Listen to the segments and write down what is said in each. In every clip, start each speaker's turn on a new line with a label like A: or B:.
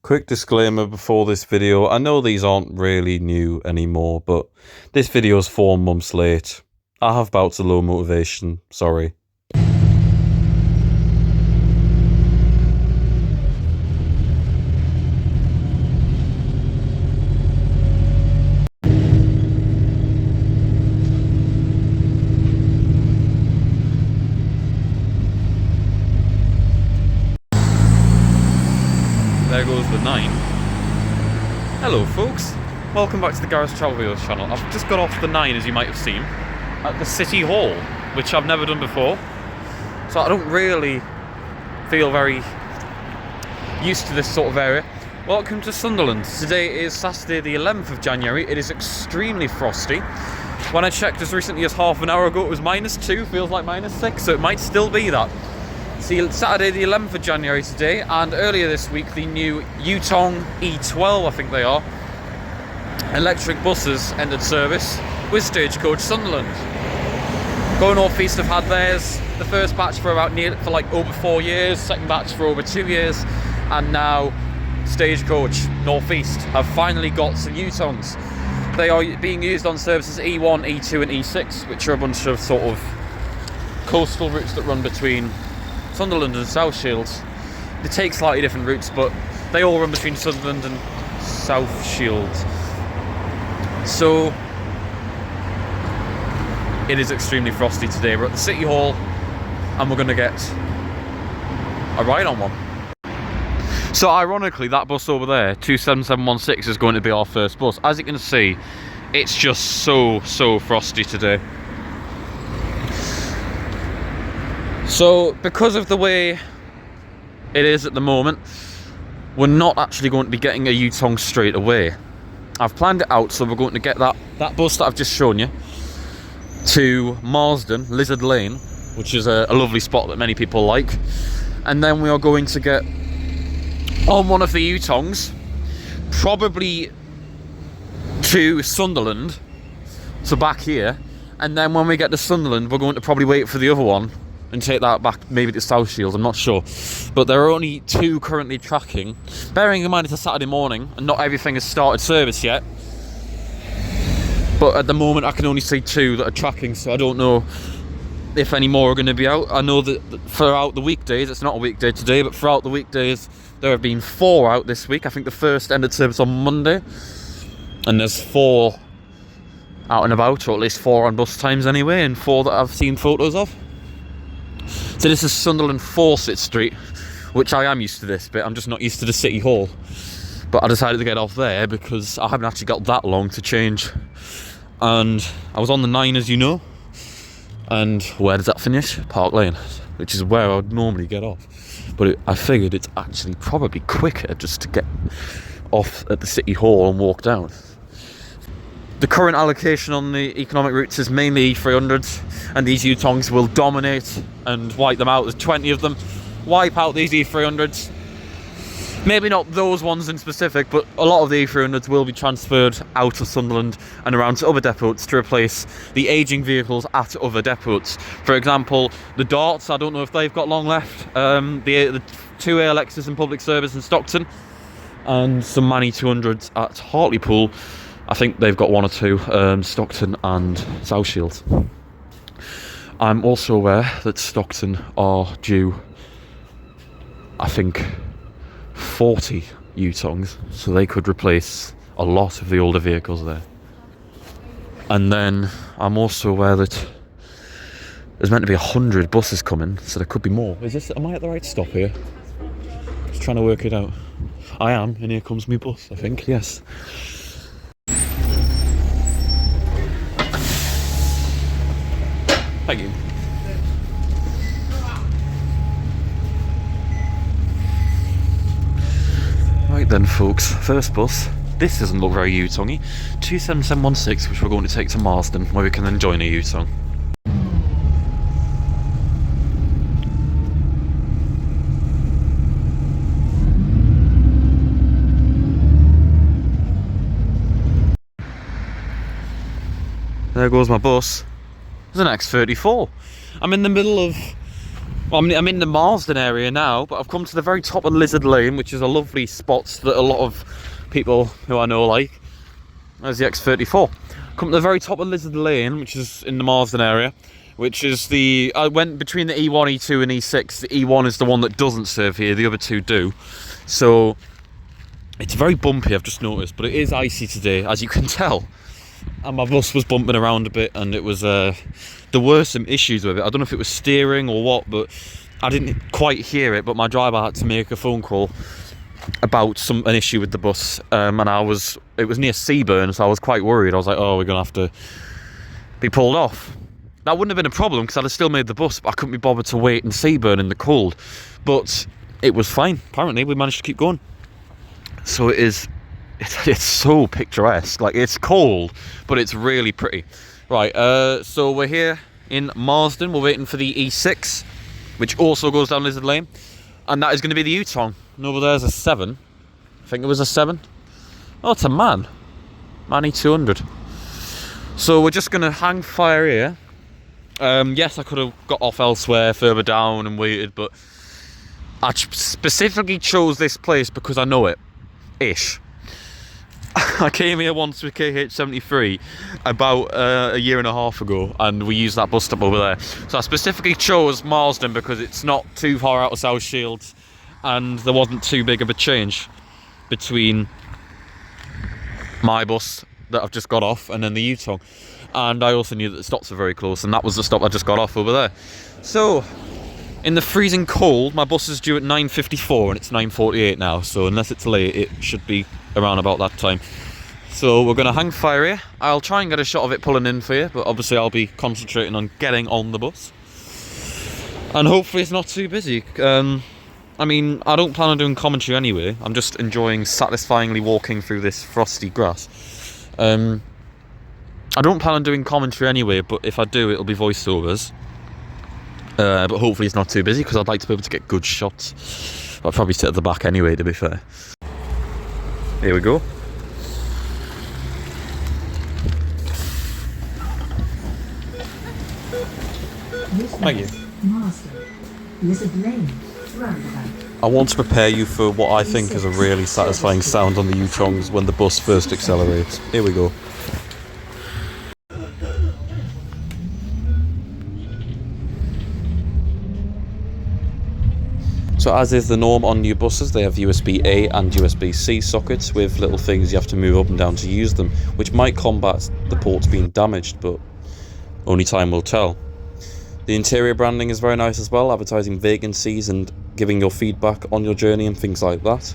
A: Quick disclaimer before this video. I know these aren't really new anymore, but this video is 4 months late. I have bouts of low motivation, sorry. There goes the 9. Hello folks, welcome back to the Garage Travel Videos channel. I've just got off the 9, as you might have seen, at the City Hall, which I've never done before. So I don't really feel very used to this sort of area. Welcome to Sunderland. Today is Saturday the 11th of January. It is extremely frosty. When I checked as recently as half an hour ago, it was -2, feels like -6, so it might still be that. See, Saturday the 11th of January today, and earlier this week the new Yutong E12, I think they are, electric buses entered service with Stagecoach Sunderland. Going North East have had theirs, the first batch for like over 4 years, second batch for over 2 years, and now Stagecoach North East have finally got some Yutongs. They are being used on services E1, E2 and E6, which are a bunch of sort of coastal routes that run between Sunderland and South Shields. They take slightly different routes, but they all run between Sunderland and South Shields. So it is extremely frosty today. We're at the City Hall and we're going to get a ride on one. So ironically, that bus over there, 27716, is going to be our first bus. As you can see, it's just so frosty today. So, because of the way it is at the moment, we're not actually going to be getting a Yutong straight away. I've planned it out, so we're going to get that bus that I've just shown you to Marsden, Lizard Lane, which is a lovely spot that many people like. And then we are going to get on one of the Yutongs, probably to Sunderland, so back here. And then when we get to Sunderland, we're going to probably wait for the other one and take that back maybe to South Shields, I'm not sure. But there are only 2 currently tracking. Bearing in mind it's a Saturday morning and not everything has started service yet. But at the moment I can only see 2 that are tracking, so I don't know if any more are going to be out. I know that throughout the weekdays, it's not a weekday today, but throughout the weekdays there have been 4 out this week. I think the first ended service on Monday. And there's 4 out and about, or at least 4 on bus times anyway, and 4 that I've seen photos of. So this is Sunderland Fawcett Street, which I am used to this bit. I'm just not used to the City Hall. But I decided to get off there because I haven't actually got that long to change. And I was on the 9, as you know. And where does that finish? Park Lane, which is where I would normally get off. But I figured it's actually probably quicker just to get off at the City Hall and walk down. The current allocation on the economic routes is mainly E300s, and these Yutongs will dominate and wipe them out. There's 20 of them. Wipe out these E300s. Maybe not those ones in specific, but a lot of the E300s will be transferred out of Sunderland and around to other depots to replace the ageing vehicles at other depots. For example, the Darts, I don't know if they've got long left. The 2 ALXs in public service in Stockton, and some Manny 200s at Hartlepool. I think they've got 1 or 2, Stockton and South Shields. I'm also aware that Stockton are due, I think, 40 Yutongs, so they could replace a lot of the older vehicles there. And then I'm also aware that there's meant to be 100 buses coming, so there could be more. Am I at the right stop here? Just trying to work it out. I am, and here comes my bus, I think, yes. Thank you. Right then folks, first bus. This doesn't look very Yutongy. 27716, which we're going to take to Marsden, where we can then join a Yutong. There goes my bus. There's an X34. I'm in the middle of Well, I'm in the Marsden area now, but I've come to the very top of Lizard Lane, which is a lovely spot that a lot of people who I know like. There's the X34. Come to the very top of Lizard Lane, which is in the Marsden area, which is I went between the E1, E2 and E6. The E1 is the one that doesn't serve here, the other two do. So it's very bumpy, I've just noticed, but it is icy today, as you can tell. And my bus was bumping around a bit, and it was there were some issues with it. I don't know if it was steering or what, but I didn't quite hear it. But my driver had to make a phone call about an issue with the bus, and it was near Seaburn, so I was quite worried. I was like, oh, we're gonna have to be pulled off. That wouldn't have been a problem because I'd have still made the bus, but I couldn't be bothered to wait in Seaburn in the cold. But it was fine. Apparently, we managed to keep going. So it's so picturesque. Like, it's cold, but it's really pretty. Right, so we're here in Marsden. We're waiting for the E6, which also goes down Lizard Lane. And that is going to be the Yutong. And over there's a 7. I think it was a 7. Oh, it's a MAN E12. So we're just going to hang fire here. Yes, I could have got off elsewhere further down and waited, but I specifically chose this place because I know it. Ish. I came here once with KH73 about a year and a half ago, and we used that bus stop over there. So I specifically chose Marsden because it's not too far out of South Shields, and there wasn't too big of a change between my bus that I've just got off and then the Yutong. And I also knew that the stops were very close, and that was the stop I just got off over there. So in the freezing cold, my bus is due at 9:54 and it's 9:48 now, so unless it's late, it should be around about that time. So we're going to hang fire here. I'll try and get a shot of it pulling in for you, but obviously I'll be concentrating on getting on the bus. And hopefully it's not too busy. I mean, I don't plan on doing commentary anyway. I'm just enjoying satisfyingly walking through this frosty grass. I don't plan on doing commentary anyway, but if I do, it'll be voiceovers. But hopefully it's not too busy, because I'd like to be able to get good shots. I'll probably sit at the back anyway, to be fair. Here we go. Thank you.
B: Marsden, Lizard Lane, roundabout.
A: I want to prepare you for what I think is a really satisfying sound on the Yutongs when the bus first accelerates. Here we go. So as is the norm on new buses, they have USB-A and USB-C sockets with little things you have to move up and down to use them, which might combat the ports being damaged, but only time will tell. The interior branding is very nice as well, advertising vacancies and giving your feedback on your journey and things like that.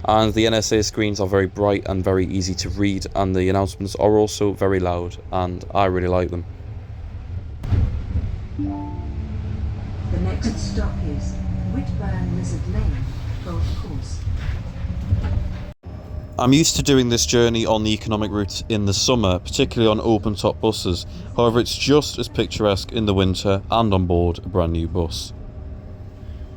A: And the NSA screens are very bright and very easy to read, and the announcements are also very loud, and I really like them.
B: The next stop is Whitburn Lizard Lane, Golf Course.
A: I'm used to doing this journey on the economic route in the summer, particularly on open top buses. However, it's just as picturesque in the winter and on board a brand new bus.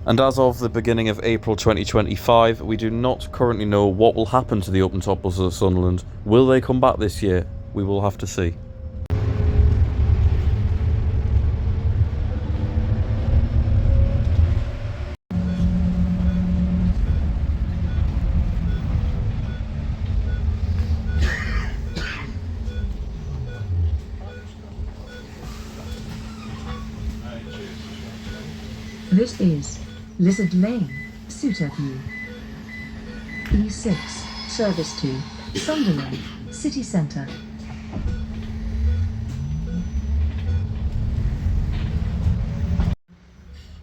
A: And as of the beginning of April 2025, we do not currently know what will happen to the open top buses of Sunderland. Will they come back this year? We will have to see.
B: This is Lizard Lane, Suter View. E6, service to Sunderland, City Centre.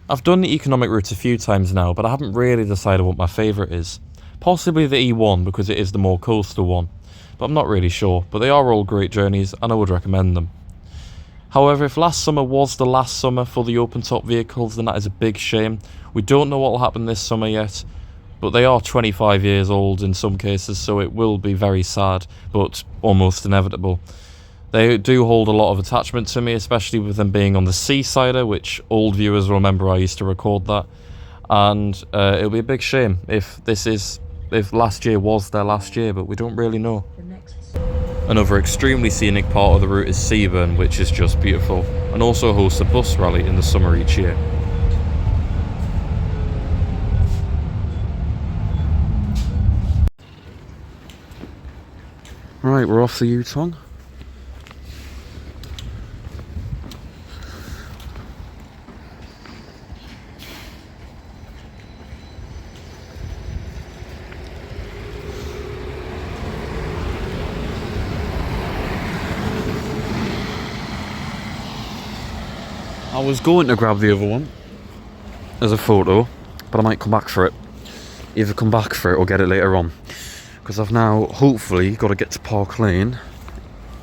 A: I've done the economic route a few times now, but I haven't really decided what my favourite is. Possibly the E1 because it is the more coastal one, but I'm not really sure. But they are all great journeys and I would recommend them. However, if last summer was the last summer for the open top vehicles, then that is a big shame. We don't know what will happen this summer yet, but they are 25 years old in some cases, so it will be very sad, but almost inevitable. They do hold a lot of attachment to me, especially with them being on the Seasider, which old viewers will remember I used to record that. And it'll be a big shame if last year was their last year, but we don't really know. Another extremely scenic part of the route is Seaburn, which is just beautiful, and also hosts a bus rally in the summer each year. Right, we're off the Yutong. I was going to grab the other one as a photo, but I might come back for it. Either come back for it or get it later on. Because I've now, hopefully, got to get to Park Lane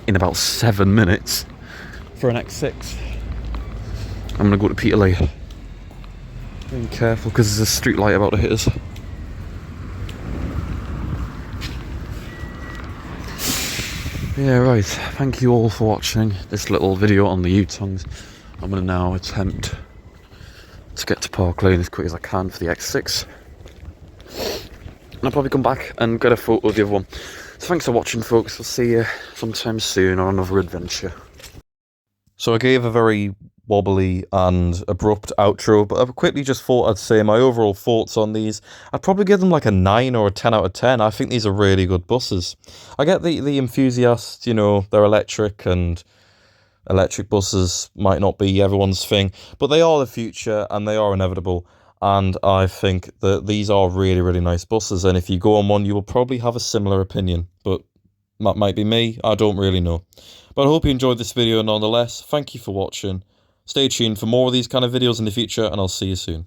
A: in about 7 minutes for an X6. I'm going to go to Peterlee. Being careful because there's a street light about to hit us. Yeah, right. Thank you all for watching this little video on the Yutongs. I'm going to now attempt to get to Park Lane as quick as I can for the X6. And I'll probably come back and get a photo of the other one. So thanks for watching, folks. I'll see you sometime soon on another adventure. So I gave a very wobbly and abrupt outro, but I quickly just thought I'd say my overall thoughts on these. I'd probably give them like a 9 or a 10 out of 10. I think these are really good buses. I get the enthusiasts, you know, they're electric, and electric buses might not be everyone's thing, but they are the future and they are inevitable. And I think that these are really, really nice buses. And if you go on one, you will probably have a similar opinion. But that might be me. I don't really know. But I hope you enjoyed this video nonetheless. Thank you for watching. Stay tuned for more of these kind of videos in the future, and I'll see you soon.